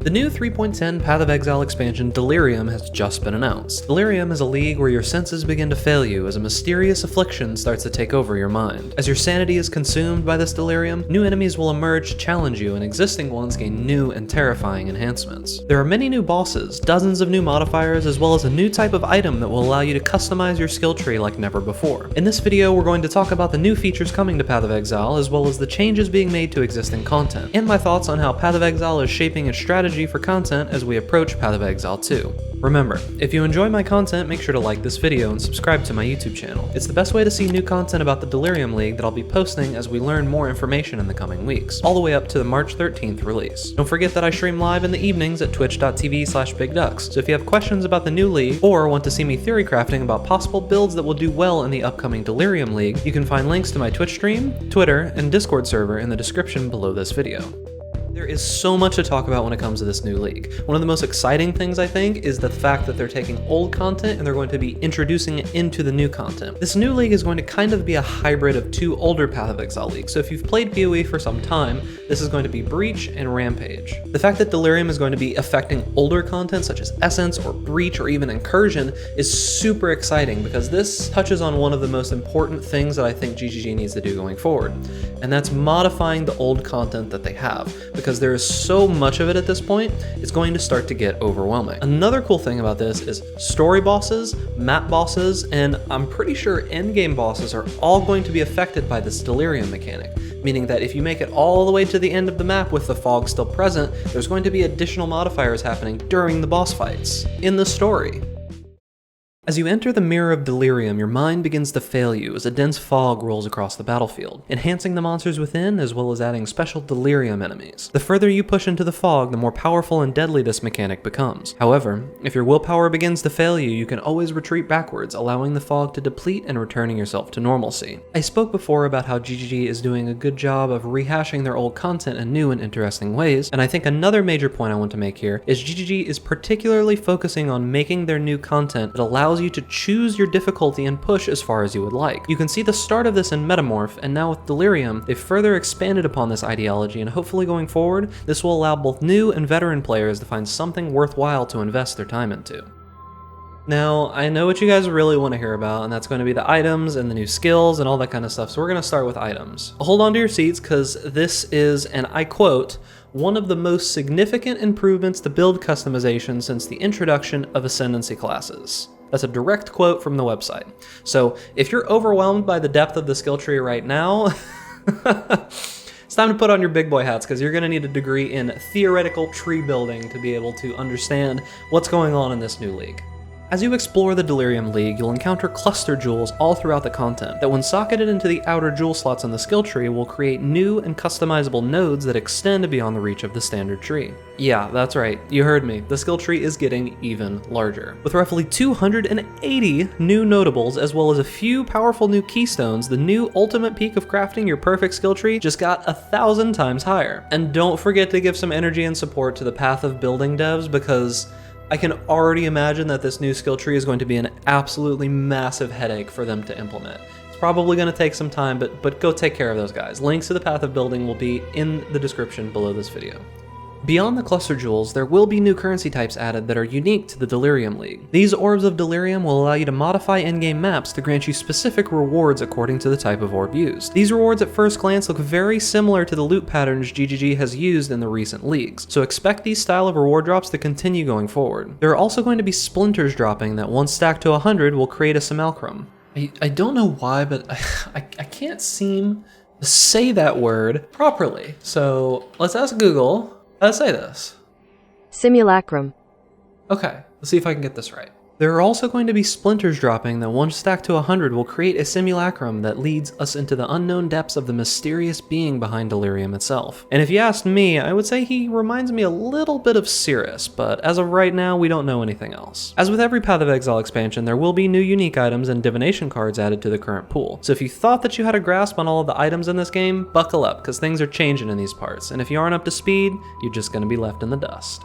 The new 3.10 Path of Exile expansion Delirium has just been announced. Delirium is a league where your senses begin to fail you as a mysterious affliction starts to take over your mind. As your sanity is consumed by this delirium, new enemies will emerge to challenge you and existing ones gain new and terrifying enhancements. There are many new bosses, dozens of new modifiers, as well as a new type of item that will allow you to customize your skill tree like never before. In this video, we're going to talk about the new features coming to Path of Exile, as well as the changes being made to existing content, and my thoughts on how Path of Exile is shaping its strategy for content as we approach Path of Exile 2. Remember, if you enjoy my content, make sure to like this video and subscribe to my YouTube channel. It's the best way to see new content about the Delirium League that I'll be posting as we learn more information in the coming weeks, all the way up to the March 13th release. Don't forget that I stream live in the evenings at twitch.tv/bigducks, so if you have questions about the new league, or want to see me theory crafting about possible builds that will do well in the upcoming Delirium League, you can find links to my Twitch stream, Twitter, and Discord server in the description below this video. There is so much to talk about when it comes to this new league. One of the most exciting things, I think, is the fact that they're taking old content and they're going to be introducing it into the new content. This new league is going to kind of be a hybrid of two older Path of Exile leagues, so if you've played PoE for some time, this is going to be Breach and Rampage. The fact that Delirium is going to be affecting older content such as Essence or Breach or even Incursion is super exciting because this touches on one of the most important things that I think GGG needs to do going forward, and that's modifying the old content that they have. Because there is so much of it at this point, it's going to start to get overwhelming. Another cool thing about this is story bosses, map bosses, and I'm pretty sure endgame bosses are all going to be affected by this Delirium mechanic, meaning that if you make it all the way to the end of the map with the fog still present, there's going to be additional modifiers happening during the boss fights in the story. As you enter the Mirror of Delirium, your mind begins to fail you as a dense fog rolls across the battlefield, enhancing the monsters within as well as adding special Delirium enemies. The further you push into the fog, the more powerful and deadly this mechanic becomes. However, if your willpower begins to fail you, you can always retreat backwards, allowing the fog to deplete and returning yourself to normalcy. I spoke before about how GGG is doing a good job of rehashing their old content in new and interesting ways, and I think another major point I want to make here is GGG is particularly focusing on making their new content that allows you to choose your difficulty and push as far as you would like. You can see the start of this in Metamorph, and now with Delirium, they've further expanded upon this ideology, and hopefully going forward, this will allow both new and veteran players to find something worthwhile to invest their time into. Now, I know what you guys really want to hear about, and that's going to be the items and the new skills and all that kind of stuff, so we're going to start with items. Hold on to your seats, because this is, and I quote, one of the most significant improvements to build customization since the introduction of Ascendancy classes. That's a direct quote from the website. So if you're overwhelmed by the depth of the skill tree right now, it's time to put on your big boy hats because you're going to need a degree in theoretical tree building to be able to understand what's going on in this new league. As you explore the Delirium League, you'll encounter cluster jewels all throughout the content that when socketed into the outer jewel slots in the skill tree will create new and customizable nodes that extend beyond the reach of the standard tree. Yeah, that's right, you heard me, the skill tree is getting even larger. With roughly 280 new notables as well as a few powerful new keystones, the new ultimate peak of crafting your perfect skill tree just got 1,000 times higher. And don't forget to give some energy and support to the Path of Building devs because I can already imagine that this new skill tree is going to be an absolutely massive headache for them to implement. It's probably going to take some time, but go take care of those guys. Links to the Path of Building will be in the description below this video. Beyond the cluster jewels, there will be new currency types added that are unique to the Delirium League. These orbs of Delirium will allow you to modify in-game maps to grant you specific rewards according to the type of orb used. These rewards at first glance look very similar to the loot patterns GGG has used in the recent leagues, so expect these style of reward drops to continue going forward. There are also going to be splinters dropping that once stacked to 100 will create a simulacrum. I don't know why, but I can't seem to say that word properly, so let's ask Google. How to say this? Simulacrum. Okay, let's see if I can get this right. There are also going to be splinters dropping that once stacked to 100 will create a simulacrum that leads us into the unknown depths of the mysterious being behind Delirium itself. And if you asked me, I would say he reminds me a little bit of Cirrus, but as of right now, we don't know anything else. As with every Path of Exile expansion, there will be new unique items and divination cards added to the current pool. So if you thought that you had a grasp on all of the items in this game, buckle up, because things are changing in these parts, and if you aren't up to speed, you're just going to be left in the dust.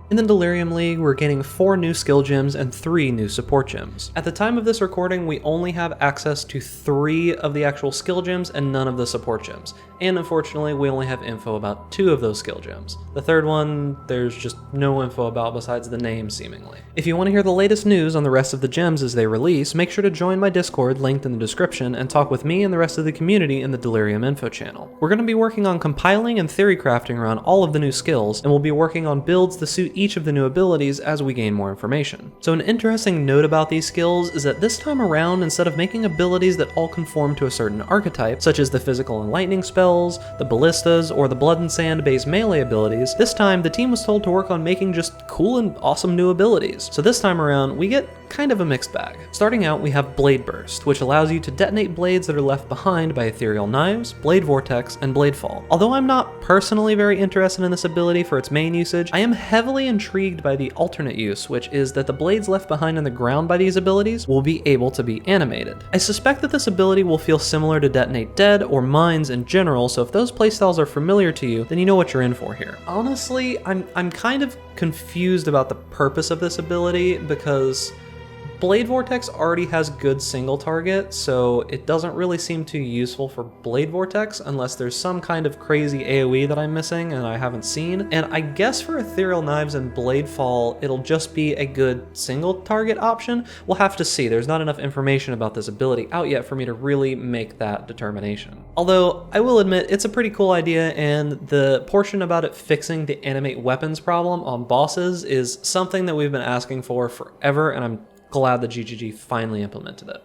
In the Delirium League, we're getting 4 new skill gems and 3 new support gems. At the time of this recording, we only have access to 3 of the actual skill gems and none of the support gems. And unfortunately, we only have info about 2 of those skill gems. The third one, there's just no info about besides the name, seemingly. If you want to hear the latest news on the rest of the gems as they release, make sure to join my Discord linked in the description and talk with me and the rest of the community in the Delirium info channel. We're going to be working on compiling and theory crafting around all of the new skills, and we'll be working on builds to suit each of the new abilities as we gain more information. So an interesting note about these skills is that this time around, instead of making abilities that all conform to a certain archetype, such as the physical and lightning spells, the ballistas, or the blood and sand based melee abilities, this time the team was told to work on making just cool and awesome new abilities. So this time around, we get kind of a mixed bag. Starting out, we have Blade Burst, which allows you to detonate blades that are left behind by ethereal knives, Blade Vortex, and Blade Fall. Although I'm not personally very interested in this ability for its main usage, I am heavily intrigued by the alternate use, which is that the blades left behind on the ground by these abilities will be able to be animated. I suspect that this ability will feel similar to Detonate Dead or Mines in general, so if those playstyles are familiar to you, then you know what you're in for here. Honestly, I'm kind of confused about the purpose of this ability because Blade Vortex already has good single target, so it doesn't really seem too useful for Blade Vortex unless there's some kind of crazy AoE that I'm missing and I haven't seen. And I guess for Ethereal Knives and Blade Fall, it'll just be a good single target option. We'll have to see. There's not enough information about this ability out yet for me to really make that determination. Although, I will admit, it's a pretty cool idea, and the portion about it fixing the animate weapons problem on bosses is something that we've been asking for forever, and I'm glad that GGG finally implemented it.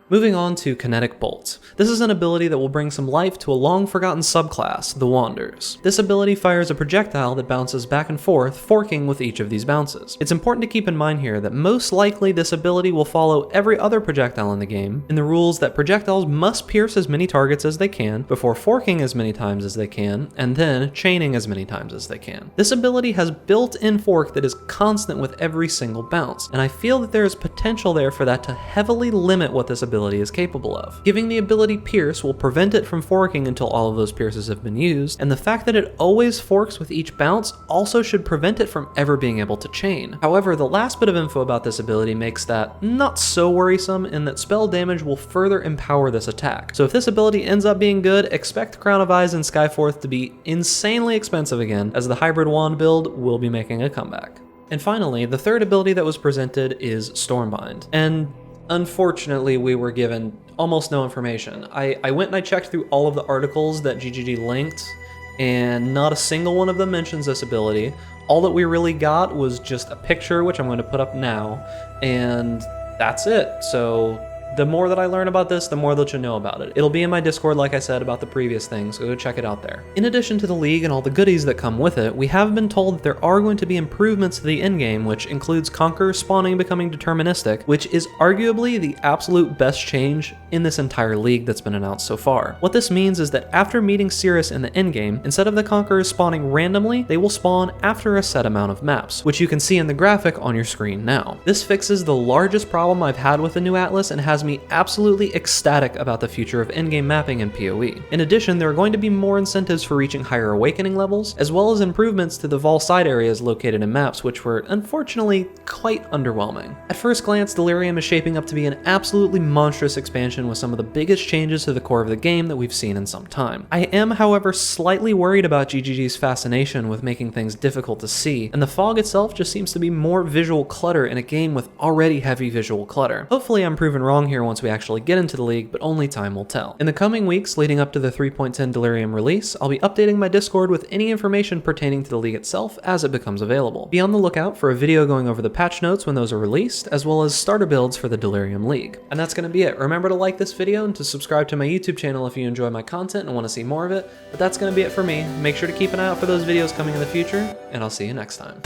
Moving on to Kinetic Bolts. This is an ability that will bring some life to a long-forgotten subclass, the Wanders. This ability fires a projectile that bounces back and forth, forking with each of these bounces. It's important to keep in mind here that most likely this ability will follow every other projectile in the game, in the rules that projectiles must pierce as many targets as they can, before forking as many times as they can, and then chaining as many times as they can. This ability has built-in fork that is constant with every single bounce, and I feel that there is potential there for that to heavily limit what this ability is capable of. Giving the ability Pierce will prevent it from forking until all of those pierces have been used, and the fact that it always forks with each bounce also should prevent it from ever being able to chain. However, the last bit of info about this ability makes that not so worrisome in that spell damage will further empower this attack. So if this ability ends up being good, expect Crown of Eyes and Skyforth to be insanely expensive again, as the hybrid wand build will be making a comeback. And finally, the third ability that was presented is Stormbind, and unfortunately, we were given almost no information. I went and I checked through all of the articles that GGG linked, and not a single one of them mentions this ability. All that we really got was just a picture, which I'm going to put up now, and that's it. So the more that I learn about this, the more that you'll know about it. It'll be in my Discord, like I said, about the previous things, so go check it out there. In addition to the League and all the goodies that come with it, we have been told that there are going to be improvements to the endgame, which includes Conqueror spawning becoming deterministic, which is arguably the absolute best change in this entire League that's been announced so far. What this means is that after meeting Cirrus in the endgame, instead of the Conquerors spawning randomly, they will spawn after a set amount of maps, which you can see in the graphic on your screen now. This fixes the largest problem I've had with the new Atlas and has me absolutely ecstatic about the future of endgame mapping and PoE. In addition, there are going to be more incentives for reaching higher awakening levels, as well as improvements to the Vol side areas located in maps, which were unfortunately quite underwhelming. At first glance, Delirium is shaping up to be an absolutely monstrous expansion with some of the biggest changes to the core of the game that we've seen in some time. I am, however, slightly worried about GGG's fascination with making things difficult to see, and the fog itself just seems to be more visual clutter in a game with already heavy visual clutter. Hopefully I'm proven wrong here once we actually get into the League, but only time will tell. In the coming weeks leading up to the 3.10 Delirium release, I'll be updating my Discord with any information pertaining to the League itself as it becomes available. Be on the lookout for a video going over the patch notes when those are released, as well as starter builds for the Delirium League. And that's going to be it. Remember to like this video and to subscribe to my YouTube channel if you enjoy my content and want to see more of it, but that's going to be it for me. Make sure to keep an eye out for those videos coming in the future, and I'll see you next time.